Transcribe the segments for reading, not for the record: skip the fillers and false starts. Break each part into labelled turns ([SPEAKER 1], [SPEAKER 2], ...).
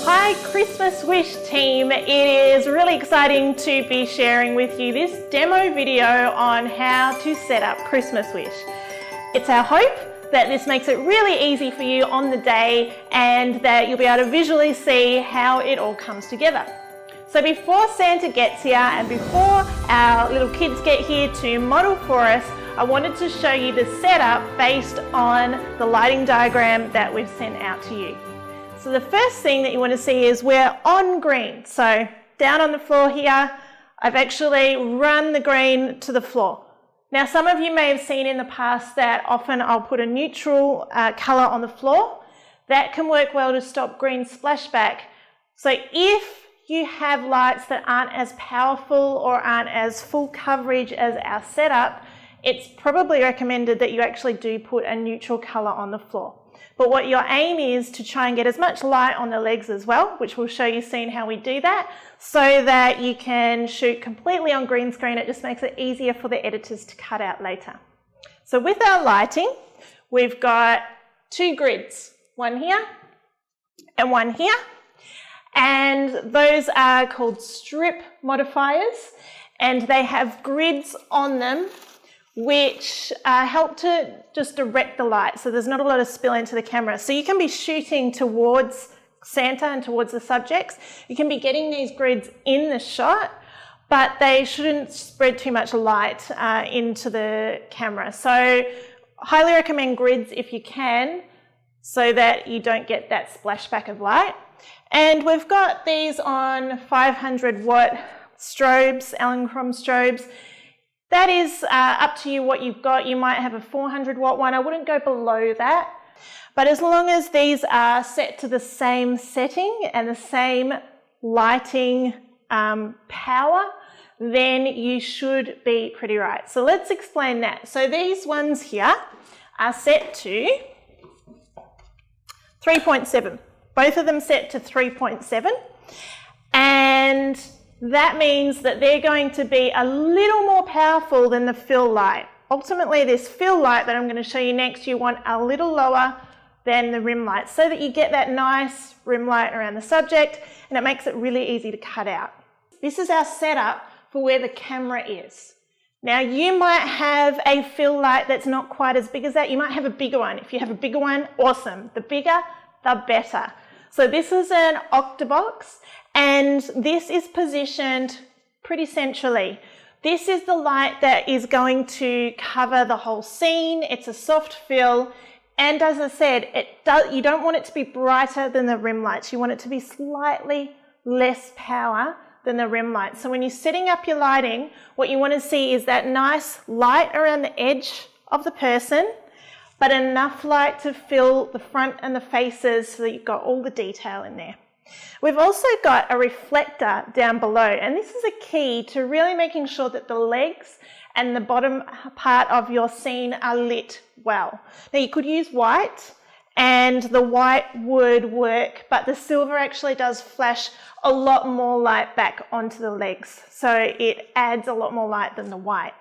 [SPEAKER 1] Hi Christmas Wish team, it is really exciting to be sharing with you this demo video on how to set up Christmas Wish. It's our hope that this makes it really easy for you on the day and that you'll be able to visually see how it all comes together. So before Santa gets here and before our little kids get here to model for us, I wanted to show you the setup based on the lighting diagram that we've sent out to you. So the first thing that you want to see is we're on green. So down on the floor here, I've actually run the green to the floor. Now some of you may have seen in the past that often I'll put a neutral colour on the floor. That can work well to stop green splashback. So if you have lights that aren't as powerful or aren't as full coverage as our setup, it's probably recommended that you actually do put a neutral colour on the floor. But what your aim is to try and get as much light on the legs as well, which we'll show you soon how we do that, so that you can shoot completely on green screen. It just makes it easier for the editors to cut out later. So with our lighting, we've got two grids, one here and one here. And those are called strip modifiers, and they have grids on them which help to just direct the light so there's not a lot of spill into the camera. So you can be shooting towards Santa and towards the subjects. You can be getting these grids in the shot, but they shouldn't spread too much light into the camera. So highly recommend grids if you can, so that you don't get that splashback of light. And we've got these on 500 watt strobes, Elinchrom strobes. That is up to you what you've got. You might have a 400 watt one. I wouldn't go below that. But as long as these are set to the same setting and the same lighting power, then you should be pretty right. So let's explain that. So these ones here are set to 3.7. Both of them set to 3.7. And that means that they're going to be a little more powerful than the fill light. Ultimately, this fill light that I'm going to show you next, you want a little lower than the rim light so that you get that nice rim light around the subject, and it makes it really easy to cut out. This is our setup for where the camera is. Now you might have a fill light that's not quite as big as that. You might have a bigger one. If you have a bigger one, awesome. The bigger, the better. So this is an octabox, and this is positioned pretty centrally. This is the light that is going to cover the whole scene. It's a soft fill, and as I said, you don't want it to be brighter than the rim lights. You want it to be slightly less power than the rim lights. So when you're setting up your lighting, what you want to see is that nice light around the edge of the person, but enough light to fill the front and the faces so that you've got all the detail in there. We've also got a reflector down below, and this is a key to really making sure that the legs and the bottom part of your scene are lit well. Now you could use white, and the white would work, but the silver actually does flash a lot more light back onto the legs, so it adds a lot more light than the white.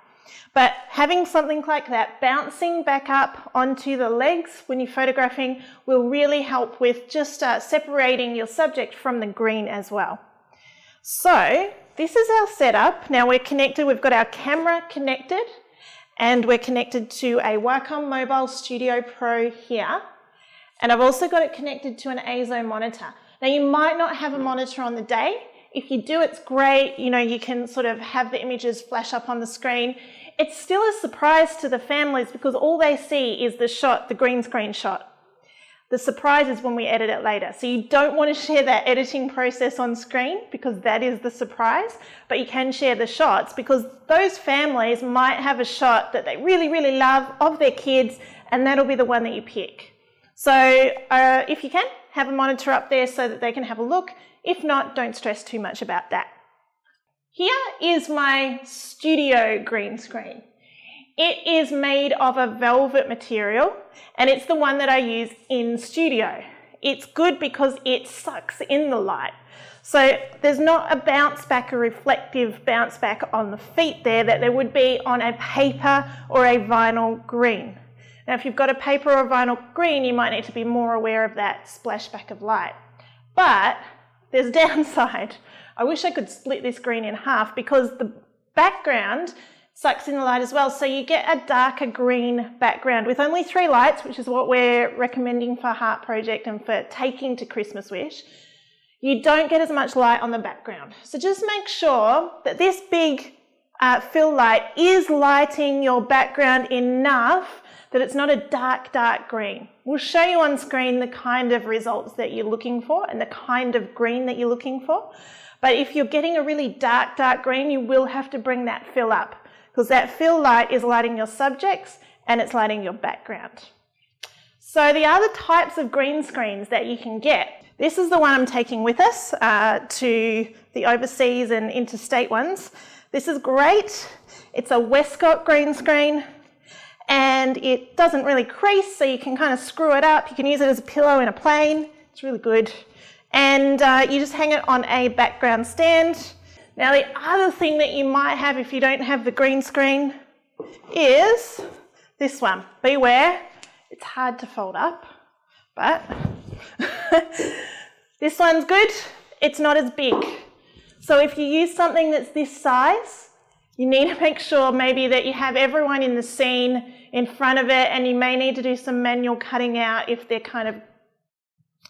[SPEAKER 1] But having something like that bouncing back up onto the legs when you're photographing will really help with just separating your subject from the green as well. So this is our setup. Now we're connected, we've got our camera connected, and we're connected to a Wacom Mobile Studio Pro here. And I've also got it connected to an EIZO monitor. Now you might not have a monitor on the day. If you do, it's great. You know, you can sort of have the images flash up on the screen. It's still a surprise to the families because all they see is the shot, the green screen shot. The surprise is when we edit it later. So you don't want to share that editing process on screen because that is the surprise, but you can share the shots because those families might have a shot that they really, really love of their kids, and that'll be the one that you pick. So if you can, have a monitor up there so that they can have a look. If not, don't stress too much about that. Here is my studio green screen. It is made of a velvet material, and it's the one that I use in studio. It's good because it sucks in the light. So there's not a bounce back, a reflective bounce back on the feet there that there would be on a paper or a vinyl green. Now if you've got a paper or vinyl green, you might need to be more aware of that splashback of light. But there's a downside. I wish I could split this green in half because the background sucks in the light as well. So you get a darker green background with only 3 lights, which is what we're recommending for Heart Project and for taking to Christmas Wish. You don't get as much light on the background. So just make sure that this big fill light is lighting your background enough that it's not a dark, dark green. We'll show you on screen the kind of results that you're looking for and the kind of green that you're looking for. But if you're getting a really dark, dark green, you will have to bring that fill up because that fill light is lighting your subjects and it's lighting your background. So the other types of green screens that you can get, this is the one I'm taking with us to the overseas and interstate ones. This is great. It's a Westcott green screen and it doesn't really crease, so you can kind of screw it up. You can use it as a pillow in a plane. It's really good. And you just hang it on a background stand. Now the other thing that you might have if you don't have the green screen is this one. Beware, it's hard to fold up, but this one's good. It's not as big. So if you use something that's this size, you need to make sure maybe that you have everyone in the scene in front of it, and you may need to do some manual cutting out if they're kind of,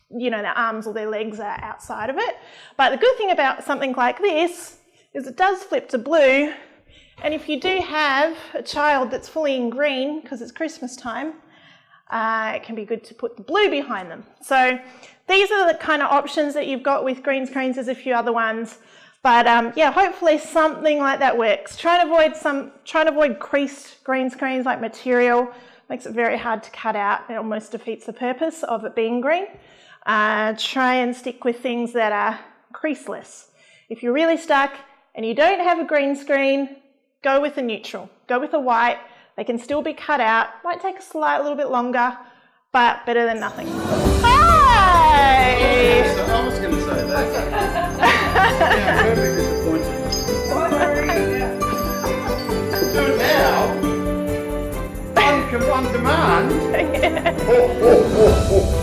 [SPEAKER 1] you know, their arms or their legs are outside of it. But the good thing about something like this is it does flip to blue, and if you do have a child that's fully in green because it's Christmas time, it can be good to put the blue behind them. So these are the kind of options that you've got with green screens. There's a few other ones. But yeah, hopefully something like that works. Try and avoid creased green screens like material. Makes it very hard to cut out. It almost defeats the purpose of it being green. Try and stick with things that are creaseless. If you're really stuck and you don't have a green screen, go with a neutral. Go with a white. They can still be cut out. Might take a little bit longer, but better than nothing. Hi!
[SPEAKER 2] I was going to say that. Yeah, I'm very disappointed. Sorry. Do it now. On demand.
[SPEAKER 1] Yeah.
[SPEAKER 2] Oh, oh, oh, oh.